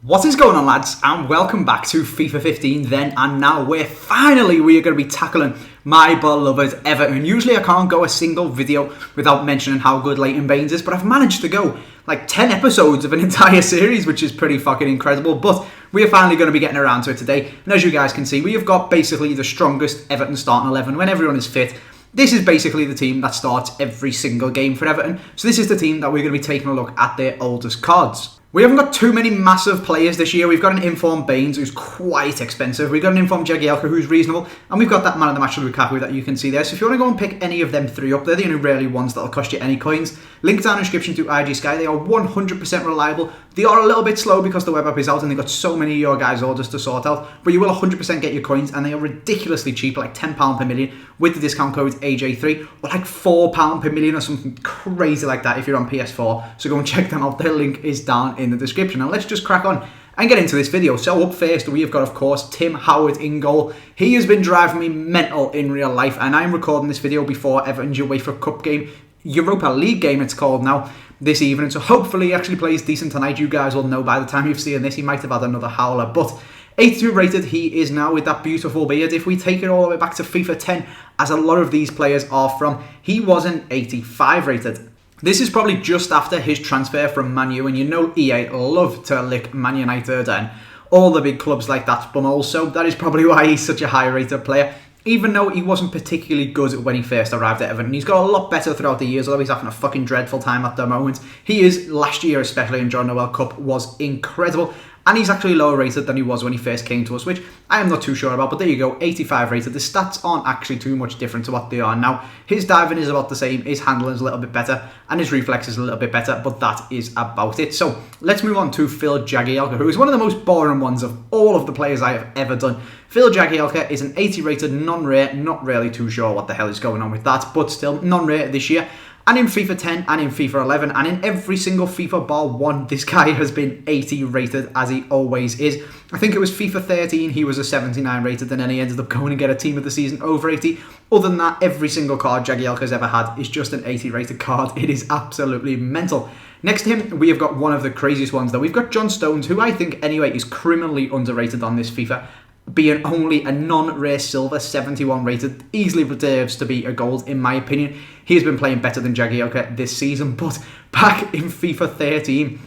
What is going on, lads, and welcome back to FIFA 15 then and now, where finally we are going to be tackling my beloved Everton. Usually I can't go a single video without mentioning how good Leighton Baines is, but I've managed to go like 10 episodes of an entire series, which is pretty fucking incredible. But we are finally going to be getting around to it today, and as you guys can see, we have got basically the strongest Everton starting 11 when everyone is fit. This is basically the team that starts every single game for Everton, so this is the team that we're going to be taking a look at their oldest cards. We haven't got too many massive players this year. We've got an informed Baines who's quite expensive. We've got an informed Jagielka who's reasonable. And we've got that man of the match Lukaku that you can see there. So if you want to go and pick any of them three up, they're the only really ones that'll cost you any coins. Link down in the description to IG Sky. They are 100% reliable. They are a little bit slow because the web app is out and they've got so many of your guys' orders to sort out. But you will 100% get your coins, and they are ridiculously cheap, like £10 per million with the discount code AJ3, or like £4 per million or something crazy like that if you're on PS4. So go and check them out. Their link is down in the description. And let's just crack on and get into this video. So up first, we have got, of course, Tim Howard in goal. He has been driving me mental in real life, and I'm recording this video before Everton's UEFA Cup game, Europa League game it's called now, this evening. So hopefully he actually plays decent tonight. You guys will know by the time you've seen this, he might have had another howler. But 82 rated he is now with that beautiful beard. If we take it all the way back to FIFA 10, as a lot of these players are from, he was an 85 rated. This is probably just after his transfer from Man U, and you know EA love to lick Man United and all the big clubs like that, but also that is probably why he's such a high rated player. Even though he wasn't particularly good when he first arrived at Everton, he's got a lot better throughout the years, although he's having a fucking dreadful time at the moment. He is, last year especially, and during the World Cup, was incredible. And he's actually lower rated than he was when he first came to us, which I am not too sure about. But there you go, 85 rated. The stats aren't actually too much different to what they are now. His diving is about the same, his handling is a little bit better, and his reflex is a little bit better, but that is about it. So let's move on to Phil Jagielka, who is one of the most boring ones of all of the players I have ever done. Phil Jagielka is an 80 rated non-rare, not really too sure what the hell is going on with that, but still non-rare this year. And in FIFA 10 and in FIFA 11 and in every single FIFA bar 1, this guy has been 80 rated, as he always is. I think it was FIFA 13, he was a 79 rated, and then he ended up going and get a team of the season over 80. Other than that, every single card Jagielka's ever had is just an 80 rated card. It is absolutely mental. Next to him, we have got one of the craziest ones though. We've got John Stones, who I think anyway is criminally underrated on this FIFA, being only a non-rare silver, 71 rated, easily deserves to be a gold in my opinion. He has been playing better than Jagielka this season, but back in FIFA 13,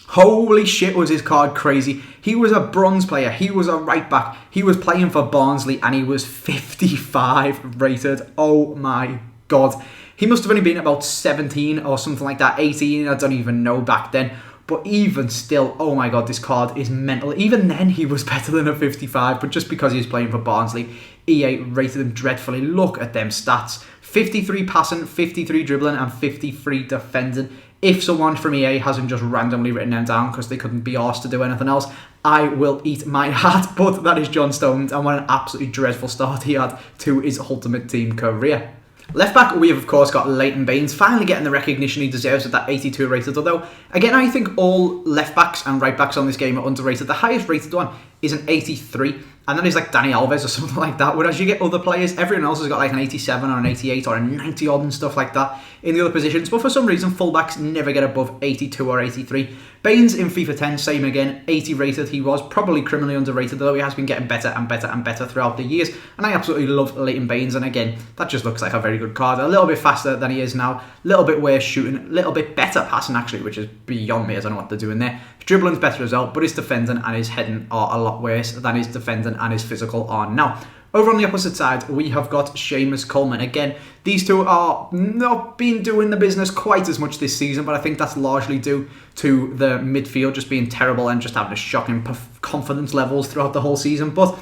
holy shit was his card crazy. He was a bronze player, he was a right back, he was playing for Barnsley, and he was 55 rated. Oh my god. He must have only been about 17 or something like that, 18, I don't even know back then. But even still, oh my god, this card is mental. Even then, he was better than a 55, but just because he was playing for Barnsley, EA rated him dreadfully. Look at them stats. 53 passing, 53 dribbling, and 53 defending. If someone from EA hasn't just randomly written them down because they couldn't be asked to do anything else, I will eat my hat. But that is John Stones, and what an absolutely dreadful start he had to his Ultimate Team career. Left back, we have of course got Leighton Baines, finally getting the recognition he deserves with that 82 rated, although again I think all left backs and right backs on this game are underrated. The highest rated one is an 83, and that is like Danny Alves or something like that, whereas you get other players, everyone else has got like an 87 or an 88 or a 90 odd and stuff like that in the other positions, but for some reason fullbacks never get above 82 or 83. Baines in FIFA 10, same again, 80 rated he was, probably criminally underrated, although he has been getting better and better and better throughout the years, and I absolutely love Leighton Baines, and again, that just looks like a very good card, a little bit faster than he is now, a little bit worse shooting, a little bit better passing actually, which is beyond me, I don't know what they're doing there. His dribbling's better as well, but his defending and his heading are a lot worse than his defending and his physical are now. Over on the opposite side, we have got Seamus Coleman. Again, these two are not been doing the business quite as much this season, but I think that's largely due to the midfield just being terrible and just having a shocking confidence levels throughout the whole season. But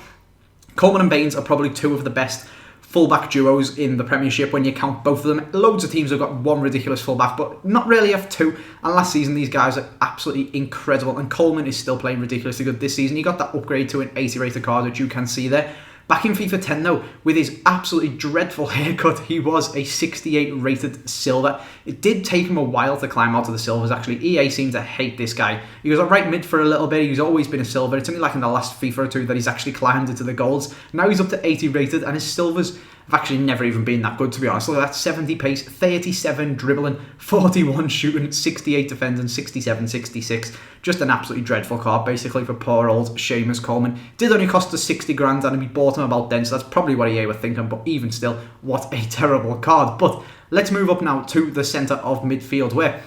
Coleman and Baines are probably two of the best fullback duos in the Premiership when you count both of them. Loads of teams have got one ridiculous fullback, but not really have two. And last season, these guys are absolutely incredible. And Coleman is still playing ridiculously good this season. He got that upgrade to an 80 rated card, which you can see there. Back in FIFA 10 though, with his absolutely dreadful haircut, he was a 68 rated silver. It did take him a while to climb out of the silvers actually. EA seemed to hate this guy. He was a right mid for a little bit, he's always been a silver. It's only like in the last FIFA or two that he's actually climbed into the golds. Now he's up to 80 rated, and his silvers have actually never even been that good, to be honest. Look at that, 70 pace, 37 dribbling, 41 shooting, 68 defending, 67, 66. Just an absolutely dreadful card, basically, for poor old Seamus Coleman. Did only cost us 60 grand, and we bought him about then, so that's probably what EA were thinking, but even still, what a terrible card. But let's move up now to the centre of midfield, where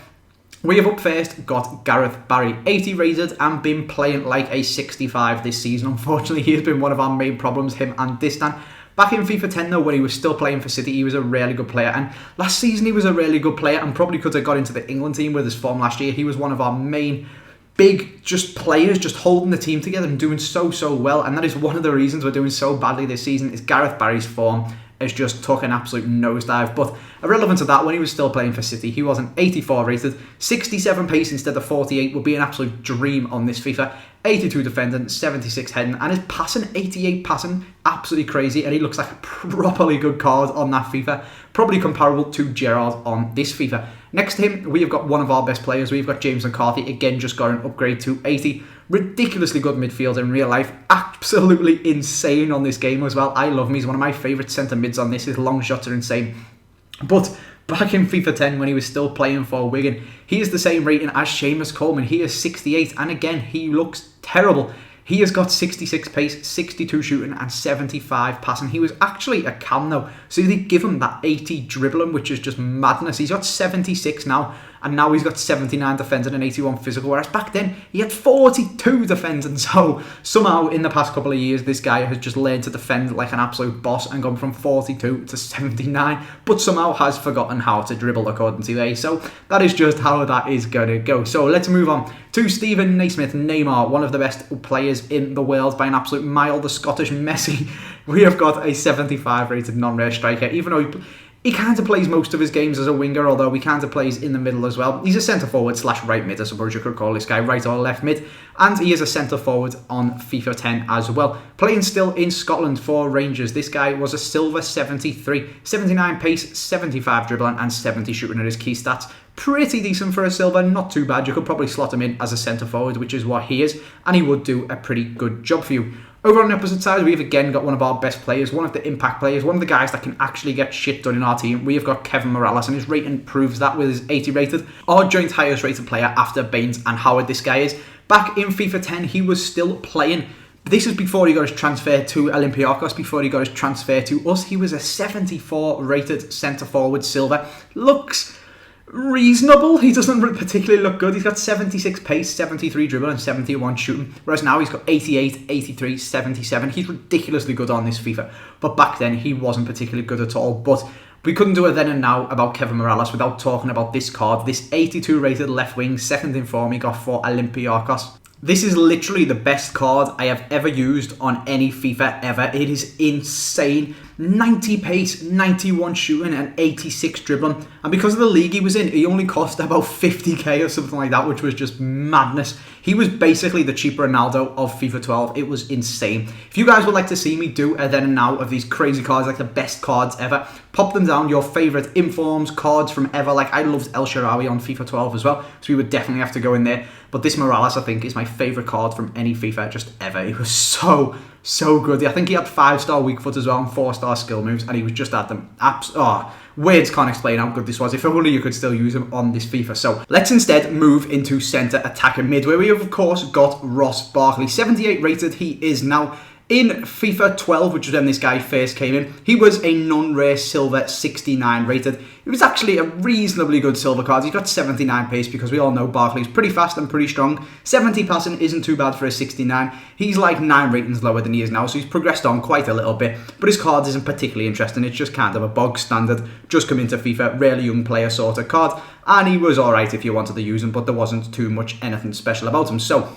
we have up first got Gareth Barry, 80 rated and been playing like a 65 this season. Unfortunately, he has been one of our main problems, him and Distan. Back in FIFA 10 though, when he was still playing for City, he was a really good player. And last season he was a really good player and probably could have got into the England team with his form last year. He was one of our main big players, just holding the team together and doing so well. And that is one of the reasons we're doing so badly this season, is Gareth Barry's form has just took an absolute nosedive. But irrelevant to that, when he was still playing for City, he was an 84 rated, 67 pace instead of 48 would be an absolute dream on this FIFA. 82 defending, 76 heading, and his passing, 88 passing, absolutely crazy, and he looks like a properly good card on that FIFA. Probably comparable to Gerrard on this FIFA. Next to him, we have got one of our best players. We've got James McCarthy, again just got an upgrade to 80. Ridiculously good midfield in real life. Absolutely insane on this game as well. I love him. He's one of my favourite centre mids on this. His long shots are insane. But back in FIFA 10, when he was still playing for Wigan, he is the same rating as Seamus Coleman. He is 68, and again, he looks terrible. He has got 66 pace, 62 shooting, and 75 passing. He was actually a cam though, so they give him that 80 dribbling, which is just madness. He's got 76 now, and now he's got 79 defending and 81 physical, whereas back then he had 42 defending. So somehow in the past couple of years, this guy has just learned to defend like an absolute boss and gone from 42 to 79, but somehow has forgotten how to dribble, according to EA. So that is just how that is going to go. So let's move on to Stephen Naismith, Neymar, one of the best players in the world by an absolute mile, the Scottish Messi. We have got a 75 rated non-rare striker, even though he kind of plays most of his games as a winger, although he kind of plays in the middle as well. He's a centre forward slash right mid, I suppose you could call this guy, right or left mid. And he is a centre forward on FIFA 10 as well. Playing still in Scotland for Rangers. This guy was a silver 73, 79 pace, 75 dribbling and 70 shooting at his key stats. Pretty decent for a silver, not too bad. You could probably slot him in as a centre forward, which is what he is, and he would do a pretty good job for you. Over on the opposite side, we've again got one of our best players, one of the impact players, one of the guys that can actually get shit done in our team. We have got Kevin Morales, and his rating proves that with his 80 rated, our joint highest rated player after Baines and Howard this guy is. Back in FIFA 10, he was still playing. This is before he got his transfer to Olympiacos, before he got his transfer to us. He was a 74 rated centre forward silver. Looks reasonable. He doesn't particularly look good. He's got 76 pace, 73 dribble and 71 shooting, whereas now he's got 88, 83, 77. He's ridiculously good on this FIFA, but back then he wasn't particularly good at all. But we couldn't do it then and now about Kevin Morales without talking about this card, this 82 rated left wing, second in form he got for Olympiacos. This is literally the best card I have ever used on any FIFA ever. It is insane. 90 pace, 91 shooting and 86 dribbling. And because of the league he was in, he only cost about 50k or something like that, which was just madness. He was basically the cheap Ronaldo of FIFA 12. It was insane. If you guys would like to see me do a then and now of these crazy cards, like the best cards ever, pop them down, your favourite informs, cards from ever. Like I loved El Shaarawy on FIFA 12 as well, so we would definitely have to go in there. But this Morales, I think, is my favourite card from any FIFA just ever. It was so good. I think he had 5-star weak foot as well and 4-star skill moves, and he was just at them. Words can't explain how good this was. If only you could still use him on this FIFA. So let's instead move into centre attacker mid, where we have, of course, got Ross Barkley. 78 rated he is now. In FIFA 12, which was when this guy first came in, he was a non-rare silver 69 rated. It was actually a reasonably good silver card. He's got 79 pace because we all know Barkley's pretty fast and pretty strong. 70 passing isn't too bad for a 69. He's like 9 ratings lower than he is now, so he's progressed on quite a little bit. But his card isn't particularly interesting. It's just kind of a bog standard, just come into FIFA, really young player sort of card. And he was alright if you wanted to use him, but there wasn't too much anything special about him. So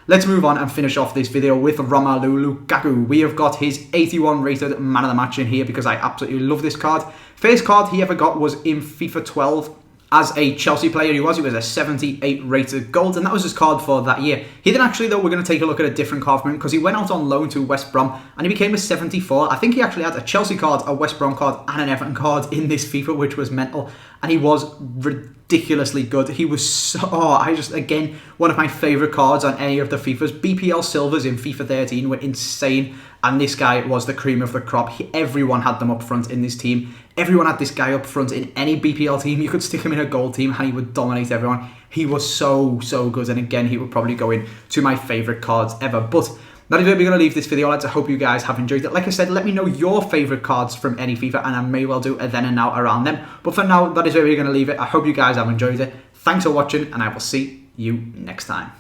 let's move on and finish off this video with Romelu Lukaku. We have got his 81 rated man of the match in here because I absolutely love this card. First card he ever got was in FIFA 12, as a Chelsea player. He was a 78 rated gold, and that was his card for that year. He then actually, though, we're going to take a look at a different card from him, because he went out on loan to West Brom and he became a 74. I think he actually had a Chelsea card, a West Brom card, and an Everton card in this FIFA, which was mental. And he was ridiculously good. He was so... again, one of my favourite cards on any of the FIFAs. BPL Silvers in FIFA 13 were insane. And this guy was the cream of the crop. Everyone had them up front in this team. Everyone had this guy up front in any BPL team. You could stick him in a gold team and he would dominate everyone. He was so good. And again, he would probably go in to my favourite cards ever. But that is where we're going to leave this video. I hope you guys have enjoyed it. Like I said, let me know your favourite cards from any FIFA, and I may well do a then and now around them. But for now, that is where we're going to leave it. I hope you guys have enjoyed it. Thanks for watching, and I will see you next time.